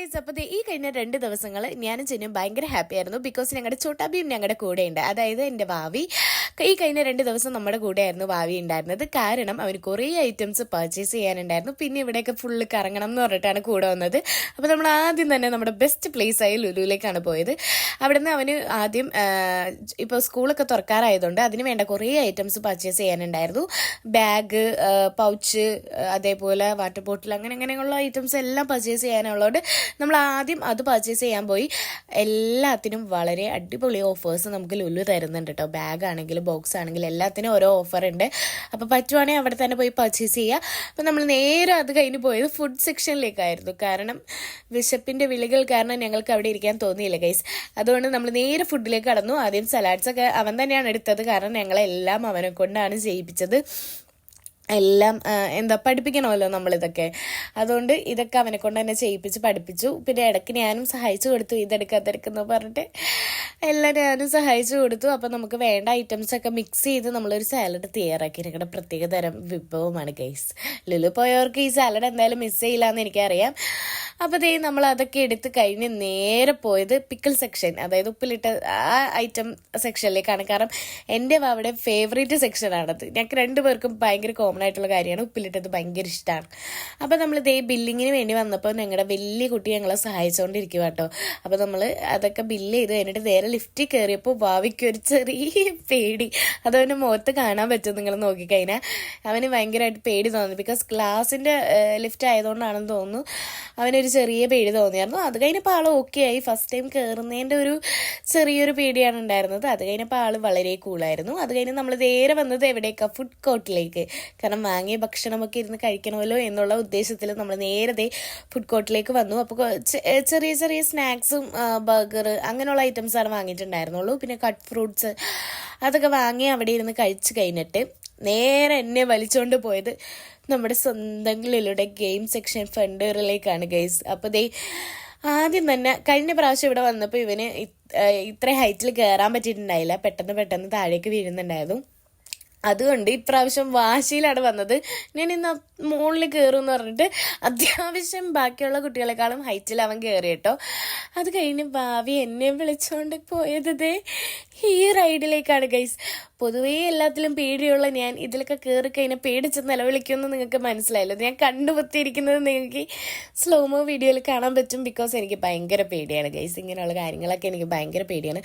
Guys, അപ്പോൾ ഈ കഴിഞ്ഞ 2 ദിവസങ്ങൾ ഞാനും ചെന്നും ഭയങ്കര ഹാപ്പി ആയിരുന്നു. ബിക്കോസ് ഞങ്ങളുടെ ചോട്ടാബിയും ഞങ്ങളുടെ കൂടെ ഉണ്ട്. അതായത് എൻ്റെ ഭാവി ഈ കഴിഞ്ഞ 2 ദിവസം നമ്മുടെ കൂടെ ആയിരുന്നു ഭാവി ഉണ്ടായിരുന്നത്. കാരണം അവന് കുറേ ഐറ്റംസ് പർച്ചേസ് ചെയ്യാനുണ്ടായിരുന്നു. പിന്നെ ഇവിടെയൊക്കെ ഫുള്ള് കറങ്ങണം എന്ന് പറഞ്ഞിട്ടാണ് കൂടെ വന്നത്. അപ്പോൾ നമ്മൾ ആദ്യം തന്നെ നമ്മുടെ ബെസ്റ്റ് പ്ലേസ് ആയി ലുലുവിലേക്കാണ് പോയത്. അവിടെ നിന്ന് അവന് ആദ്യം ഇപ്പോൾ സ്കൂളൊക്കെ തുറക്കാറായതുകൊണ്ട് അതിന് വേണ്ട കുറേ ഐറ്റംസ് പർച്ചേസ് ചെയ്യാനുണ്ടായിരുന്നു. ബാഗ്, പൗച്ച്, അതേപോലെ വാട്ടർ ബോട്ടിൽ, അങ്ങനെയുള്ള ഐറ്റംസ് എല്ലാം പർച്ചേസ് ചെയ്യാനുള്ളതുകൊണ്ട് നമ്മൾ ആദ്യം അത് പർച്ചേസ് ചെയ്യാൻ പോയി. എല്ലാത്തിനും വളരെ അടിപൊളി ഓഫേഴ്സ് നമുക്ക് ലുലു തരുന്നുണ്ട് കേട്ടോ. ബാഗ് ആണെങ്കിലും ബോക്സ് ആണെങ്കിലും എല്ലാത്തിനും ഓരോ ഓഫർ ഉണ്ട്. അപ്പോൾ പറ്റുവാണെങ്കിൽ അവിടെ തന്നെ പോയി പർച്ചേസ് ചെയ്യുക. അപ്പോൾ നമ്മൾ നേരെ അത് കഴിഞ്ഞ് പോയത് ഫുഡ് സെക്ഷനിലേക്കായിരുന്നു. കാരണം വിശപ്പിൻ്റെ വിളികൾ കാരണം ഞങ്ങൾക്ക് അവിടെ ഇരിക്കാൻ തോന്നിയില്ല ഗൈസ്. അതുകൊണ്ട് നമ്മൾ നേരെ ഫുഡിലേക്ക് കടന്നു. ആദ്യം സലാഡ്സൊക്കെ അവൻ തന്നെയാണ് എടുത്തത്. കാരണം ഞങ്ങളെല്ലാം അവനെ കൊണ്ടാണ് ചെയ്യിപ്പിച്ചത്. എല്ലാം പഠിപ്പിക്കണമല്ലോ നമ്മളിതൊക്കെ. അതുകൊണ്ട് ഇതൊക്കെ അവനെ കൊണ്ട് തന്നെ ചെയ്യിപ്പിച്ച് പഠിപ്പിച്ചു. പിന്നെ ഇടയ്ക്ക് ഞാനും സഹായിച്ചു കൊടുത്തു. ഇതെടുക്കാതെടുക്കുന്നു പറഞ്ഞിട്ട് എല്ലാം ഞാനും സഹായിച്ചു കൊടുത്തു. അപ്പോൾ നമുക്ക് വേണ്ട ഐറ്റംസൊക്കെ മിക്സ് ചെയ്ത് നമ്മളൊരു സാലഡ് തയ്യാറാക്കി. ഞങ്ങളുടെ പ്രത്യേക തരം വിഭവമാണ് ഗൈസ്. ലുലു പോയവർക്ക് ഈ സാലഡ് എന്തായാലും മിസ് ചെയ്യില്ല എന്ന് എനിക്കറിയാം. അപ്പോൾ നമ്മൾ അതൊക്കെ എടുത്ത് കഴിഞ്ഞ് നേരെ പോയത് പിക്കിൾ സെക്ഷൻ, അതായത് ഉപ്പിലിട്ട ആ ഐറ്റം സെക്ഷനിലേക്കാണ്. കാരണം എൻ്റെ അവിടെ ഫേവറേറ്റ് സെക്ഷനാണത്. ഞങ്ങൾക്ക് 2 പേർക്കും ഭയങ്കര കോമൺ ആയിട്ടുള്ള കാര്യമാണ്. ഉപ്പിലിട്ടത് ഭയങ്കര ഇഷ്ടമാണ്. അപ്പോൾ നമ്മൾ ബില്ലിങ്ങിന് വേണ്ടി വന്നപ്പോൾ ഞങ്ങളുടെ വലിയ കുട്ടി ഞങ്ങളെ സഹായിച്ചുകൊണ്ടിരിക്കുക കേട്ടോ. അപ്പോൾ നമ്മൾ അതൊക്കെ ബില്ല് ചെയ്ത് കഴിഞ്ഞിട്ട് നേരെ ലിഫ്റ്റിൽ കയറിയപ്പോൾ ഭാവിക്ക് ഒരു ചെറിയ പേടി. അതവൻ്റെ മുഖത്ത് കാണാൻ പറ്റും. നിങ്ങൾ നോക്കിക്കഴിഞ്ഞാൽ അവന് ഭയങ്കരമായിട്ട് പേടി തോന്നി. ബിക്കോസ് ക്ലാസ്സിൻ്റെ ലിഫ്റ്റ് ആയതുകൊണ്ടാണെന്ന് തോന്നുന്നു അവനൊരു ചെറിയ പേടി തോന്നിയായിരുന്നു. അത് കഴിഞ്ഞപ്പോൾ ആൾ ഓക്കെ ആയി. ഫസ്റ്റ് ടൈം കയറുന്നതിൻ്റെ ഒരു ചെറിയൊരു പേടിയാണ് ഉണ്ടായിരുന്നത്. അത് കഴിഞ്ഞപ്പോൾ ആൾ വളരെ കൂളായിരുന്നു. അത് കഴിഞ്ഞ് നമ്മൾ നേരെ വന്നത് എവിടേക്കാണ്? ഫുഡ് കോർട്ടിലേക്ക്. കാരണം വാങ്ങിയ ഭക്ഷണമൊക്കെ ഇരുന്ന് കഴിക്കണമല്ലോ എന്നുള്ള ഉദ്ദേശത്തിൽ നമ്മൾ നേരത്തെ ഫുഡ് കോർട്ടിലേക്ക് വന്നു. അപ്പോൾ ചെറിയ ചെറിയ സ്നാക്സും ബർഗർ അങ്ങനെയുള്ള ഐറ്റംസാണ് വാങ്ങിയിട്ടുണ്ടായിരുന്നുള്ളൂ. പിന്നെ കട്ട് ഫ്രൂട്ട്സ് അതൊക്കെ വാങ്ങി അവിടെ ഇരുന്ന് കഴിച്ച് കഴിഞ്ഞിട്ട് നേരെ എന്നെ വലിച്ചുകൊണ്ട് പോയത് നമ്മുടെ സ്വന്തങ്ങളിലൂടെ ഗെയിം സെക്ഷൻ ഫണ്ടറിലേക്കാണ് ഗൈസ്. അപ്പോൾ ആദ്യം തന്നെ കഴിഞ്ഞ പ്രാവശ്യം ഇവിടെ വന്നപ്പോൾ ഇവന് ഇത്ര ഹൈറ്റിൽ കയറാൻ പറ്റിയിട്ടുണ്ടായില്ല. പെട്ടെന്ന് താഴേക്ക് വീഴുന്നുണ്ടായിരുന്നു. അതുകൊണ്ട് ഇപ്രാവശ്യം വാശിയിലാണ് വന്നത്. ഞാൻ ഇന്ന് മുകളിൽ കയറും എന്ന് പറഞ്ഞിട്ട് അത്യാവശ്യം ബാക്കിയുള്ള കുട്ടികളെക്കാളും ഹൈറ്റിൽ അവൻ കയറി കേട്ടോ. അത് കഴിഞ്ഞ് ഭാവി എന്നെ വിളിച്ചുകൊണ്ട് പോയത് ഈ റൈഡിലേക്കാണ് ഗൈസ്. പൊതുവേ എല്ലാത്തിലും പേടിയുള്ള ഞാൻ ഇതിലൊക്കെ കയറി കഴിഞ്ഞാൽ പേടിച്ച് നിലവിളിക്കുമെന്ന് നിങ്ങൾക്ക് മനസ്സിലായല്ലോ. ഞാൻ കണ്ടുപൊത്തിയിരിക്കുന്നത് നിങ്ങൾക്ക് സ്ലോമോ വീഡിയോയിൽ കാണാൻ പറ്റും. ബിക്കോസ് എനിക്ക് ഭയങ്കര പേടിയാണ് ഗൈസ്. ഇങ്ങനെയുള്ള കാര്യങ്ങളൊക്കെ എനിക്ക് ഭയങ്കര പേടിയാണ്.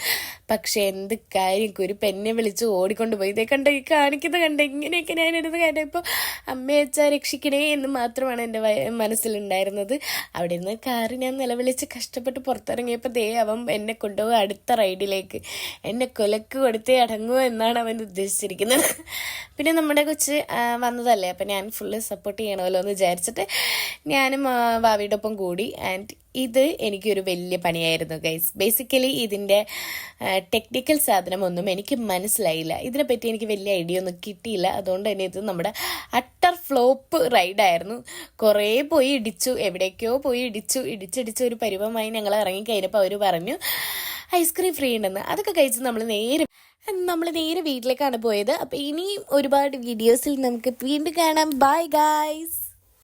പക്ഷേ എന്ത് കാര്യം ഒരു പെന്നെ വിളിച്ച് ഓടിക്കൊണ്ട് പോയി. ഇതേ കണ്ട ഈ കാണിക്കുന്നത് കണ്ട ഇങ്ങനെയൊക്കെ ഞാൻ എടുത്ത് കണ്ടപ്പോൾ അമ്മയച്ചാ രക്ഷിക്കണേ എന്ന് മാത്രമാണ് എൻ്റെ മനസ്സിലുണ്ടായിരുന്നത്. അവിടെ നിന്ന് കാറ് ഞാൻ നിലവിളിച്ച് കഷ്ടപ്പെട്ട് പുറത്തിറങ്ങിയപ്പോൾ അവൻ എന്നെ കൊണ്ടുപോകുക അടുത്ത റൈഡിലേക്ക്. എന്നെ കൊലക്ക് കൊടുത്തേ അടങ്ങുമോ എന്നാണ് അവൻ ഉദ്ദേശിച്ചിരിക്കുന്നത്. പിന്നെ നമ്മുടെ കൊച്ച് വന്നതല്ലേ, അപ്പം ഞാൻ ഫുള്ള് സപ്പോർട്ട് ചെയ്യണമല്ലോ എന്ന് വിചാരിച്ചിട്ട് ഞാനും ഭാവിയുടെ ഒപ്പം കൂടി. ആൻഡ് ഇത് എനിക്കൊരു വലിയ പണിയായിരുന്നു ഗൈസ്. ബേസിക്കലി ഇതിൻ്റെ ടെക്നിക്കൽ സാധനമൊന്നും എനിക്ക് മനസ്സിലായില്ല. ഇതിനെപ്പറ്റി എനിക്ക് വലിയ ഐഡിയ ഒന്നും കിട്ടിയില്ല. അതുകൊണ്ട് തന്നെ ഇത് നമ്മുടെ അട്ടർ ഫ്ലോപ്പ് റൈഡായിരുന്നു. കുറേ പോയി ഇടിച്ചു, എവിടേക്കോ പോയി ഇടിച്ചിടിച്ച് ഒരു പരുവമായി ഞങ്ങൾ ഇറങ്ങിക്കഴിഞ്ഞപ്പോൾ അവർ പറഞ്ഞു ഐസ്ക്രീം ഫ്രീ ഉണ്ടെന്ന്. അതൊക്കെ കഴിച്ച് നമ്മൾ നേരെ വീട്ടിലേക്കാണ് പോയത്. അപ്പോൾ ഇനിയും ഒരുപാട് വീഡിയോസിൽ നമുക്ക് വീണ്ടും കാണാം. Bye guys.